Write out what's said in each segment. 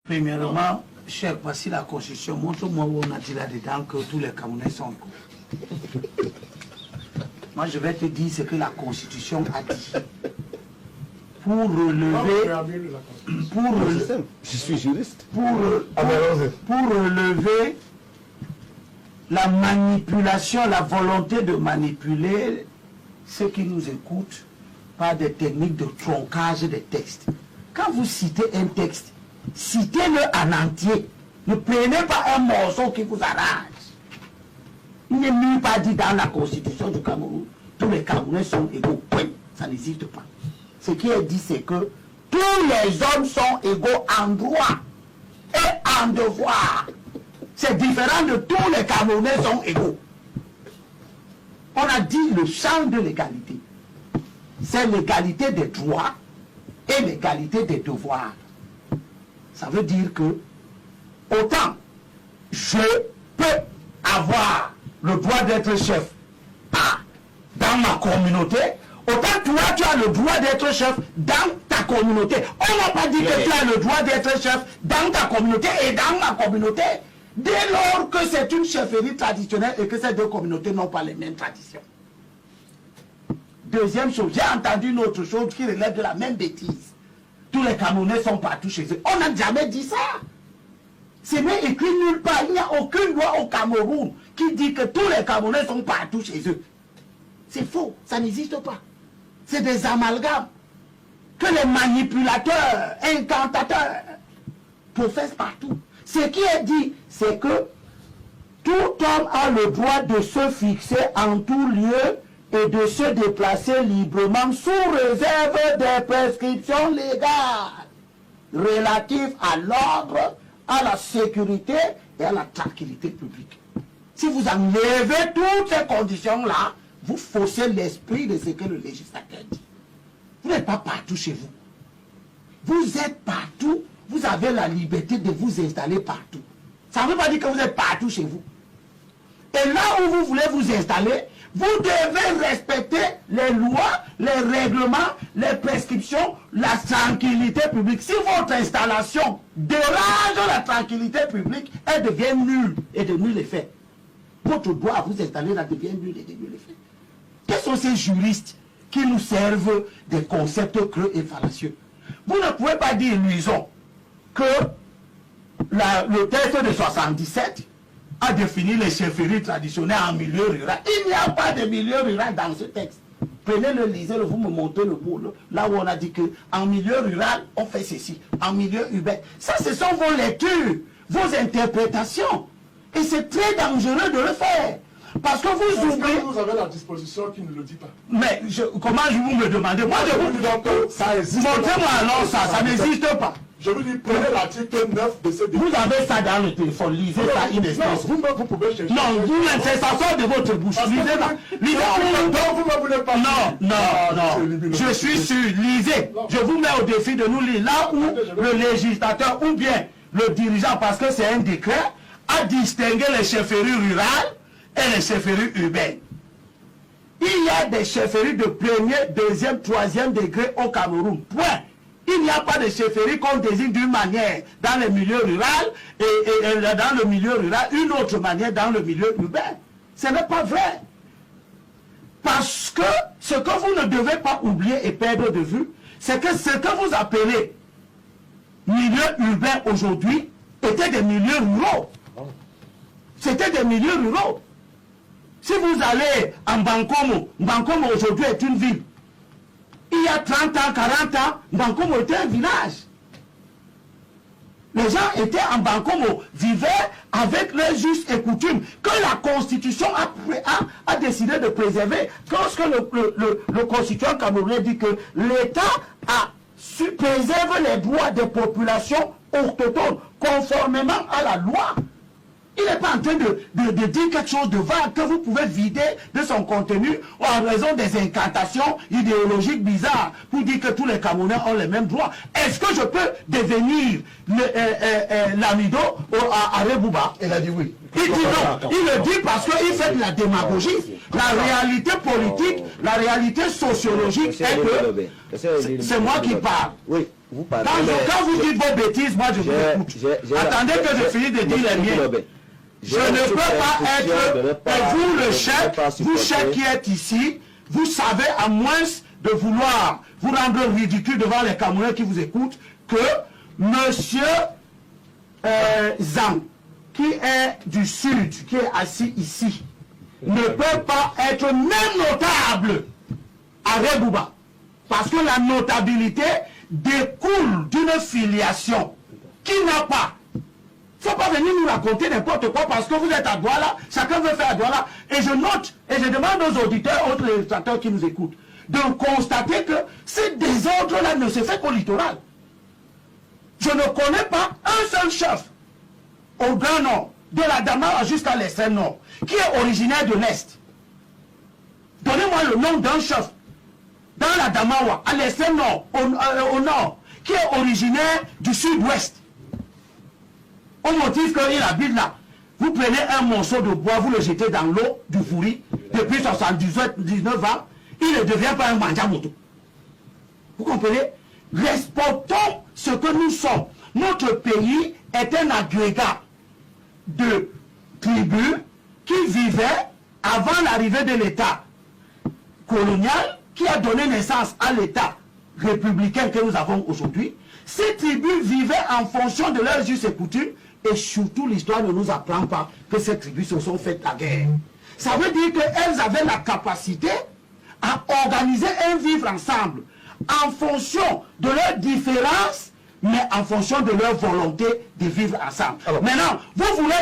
Premièrement, cher, voici la Constitution. Montre-moi où on a dit là-dedans que tous les Camerounais sont égaux. Moi, je vais te dire ce que la Constitution a dit. Pour relever... Je suis juriste. Pour relever la manipulation, la volonté de manipuler ceux qui nous écoutent par des techniques de troncage des textes. Quand vous citez un texte, citez-le en entier. Ne prenez pas un morceau qui vous arrange. Il n'est nulle part dit dans la Constitution du Cameroun, tous les Camerounais sont égaux. Point. Ça n'existe pas. Ce qui est dit, c'est que tous les hommes sont égaux en droit et en devoir. C'est différent de tous les Camerounais sont égaux. On a dit le champ de l'égalité. C'est l'égalité des droits et l'égalité des devoirs. Ça veut dire que autant je peux avoir le droit d'être chef dans ma communauté, autant toi tu as le droit d'être chef dans ta communauté. On n'a pas dit que tu as le droit d'être chef dans ta communauté et dans ma communauté, dès lors que c'est une chefferie traditionnelle et que ces deux communautés n'ont pas les mêmes traditions. Deuxième chose, j'ai entendu une autre chose qui relève de la même bêtise. Tous les Camerounais sont partout chez eux. On n'a jamais dit ça. Ce n'est écrit nulle part. Il n'y a aucune loi au Cameroun qui dit que tous les Camerounais sont partout chez eux. C'est faux. Ça n'existe pas. C'est des amalgames que les manipulateurs, incantateurs professent partout. Ce qui est dit, c'est que tout homme a le droit de se fixer en tout lieu et de se déplacer librement sous réserve des prescriptions légales relatives à l'ordre, à la sécurité et à la tranquillité publique. Si vous enlevez toutes ces conditions-là, vous faussez l'esprit de ce que le législateur dit. Vous n'êtes pas partout chez vous. Vous êtes partout, vous avez la liberté de vous installer partout. Ça ne veut pas dire que vous êtes partout chez vous. Et là où vous voulez vous installer, vous devez respecter les lois, les règlements, les prescriptions, la tranquillité publique. Si votre installation dérange la tranquillité publique, elle devient nulle et de nul effet. Votre droit à vous installer là devient nul et de nul effet. Quels sont ces juristes qui nous servent des concepts creux et fallacieux? Vous ne pouvez pas dire, luisons, que le texte de 77 a défini les chefferies traditionnelles en milieu rural. Il n'y a pas de milieu rural dans ce texte. Prenez-le, lisez-le, vous me montrez le bout, là où on a dit qu'en milieu rural, on fait ceci. En milieu urbain. Ça, ce sont vos lectures, vos interprétations. Et c'est très dangereux de le faire. Parce que vous oubliez... Vous avez la disposition qui ne le dit pas. Mais comment vous me demandez? Moi, je vous dis ça existe. Montrez-moi alors ça n'existe pas. Je vous dis, prenez l'article 9 de ce décret. Vous avez ça dans le téléphone, lisez ça in espèce. Vous pouvez chercher. Non, vous-même, ça sort de votre bouche. Lisez ça. Lisez vous ne voulez pas. Non. Je suis sûr, lisez. Je vous mets au défi de nous lire. Là où le législateur ou bien le dirigeant, parce que c'est un décret, a distingué les chefferies rurales et les chefferies urbaines. Il y a des chefferies de premier, deuxième, troisième degré au Cameroun. Point. Il n'y a pas de chefferie qu'on désigne d'une manière dans le milieu rural et dans le milieu rural, une autre manière dans le milieu urbain. Ce n'est pas vrai. Parce que ce que vous ne devez pas oublier et perdre de vue, c'est que ce que vous appelez milieu urbain aujourd'hui était des milieux ruraux. C'était des milieux ruraux. Si vous allez en Bankomo, Bankomo aujourd'hui est une ville. Il y a 30 ans, 40 ans, Bankomo était un village. Les gens étaient en Bankomo, vivaient avec leurs us et coutumes, que la Constitution a décidé de préserver. Lorsque le Constituant camerounais dit que l'État préserve les droits des populations autochtones, conformément à la loi. Il n'est pas en train de dire quelque chose de vague que vous pouvez vider de son contenu en raison des incantations idéologiques bizarres pour dire que tous les Camerounais ont les mêmes droits. Est-ce que je peux devenir l'amido à Rebouba? Il a dit oui. Il dit non. Il le dit parce qu'il fait de la démagogie. La réalité politique, la réalité sociologique est que c'est moi qui parle. Oui. vous parlez... Quand vous dites vos bêtises, moi je vous écoute. Attendez que je finisse de dire les miens. Je ne peux pas être vous le chef, vous chef qui êtes ici, vous savez à moins de vouloir vous rendre ridicule devant les Camerounais qui vous écoutent que monsieur Zang, qui est du Sud, qui est assis ici, ne peut pas être même notable à Rebouba. Parce que la notabilité découle d'une filiation qui n'a pas. Il ne faut pas venir nous raconter n'importe quoi parce que vous êtes à Douala, chacun veut faire à Douala. Et je note, et je demande aux auditeurs, aux téléspectateurs qui nous écoutent, de constater que ce désordre-là ne se fait qu'au littoral. Je ne connais pas un seul chef au Grand Nord, de la Damawa jusqu'à l'extrême Nord, qui est originaire de l'Est. Donnez-moi le nom d'un chef dans la Damawa, à l'extrême Nord, au Nord, qui est originaire du Sud-Ouest. Au motif qu'il habite là. Vous prenez un morceau de bois, vous le jetez dans l'eau du Fouri, depuis 79 ans, il ne devient pas un manjamoto. Vous comprenez? Respectons ce que nous sommes. Notre pays est un agrégat de tribus qui vivaient avant l'arrivée de l'État colonial qui a donné naissance à l'État républicain que nous avons aujourd'hui. Ces tribus vivaient en fonction de leurs us et coutumes et surtout l'histoire ne nous apprend pas que ces tribus se sont faites la guerre. Ça veut dire qu'elles avaient la capacité à organiser un vivre ensemble en fonction de leurs différences, mais en fonction de leur volonté de vivre ensemble. Alors, maintenant, vous voulez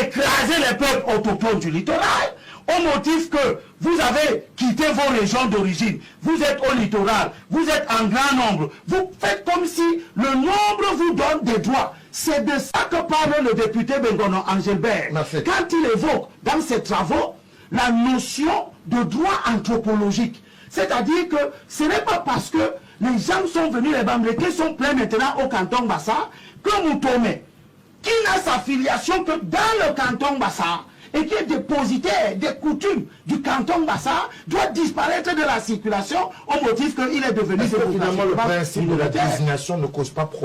écraser les peuples autochtones du littoral au motif que vous avez quitté vos régions d'origine, vous êtes au littoral, vous êtes en grand nombre, vous faites comme si le nombre vous donne des droits. C'est de ça que parle le député Bengono Angelbert quand il évoque dans ses travaux la notion de droit anthropologique. C'est-à-dire que ce n'est pas parce que les gens sont venus, les Bamileke sont pleins maintenant au canton Bassa, que Moutome, qui n'a sa filiation que dans le canton Bassa, et qui est dépositaire des coutumes du canton Bassa, doit disparaître de la circulation au motif qu'il est devenu... Est-ce que finalement le principe de la désignation ne cause pas problème?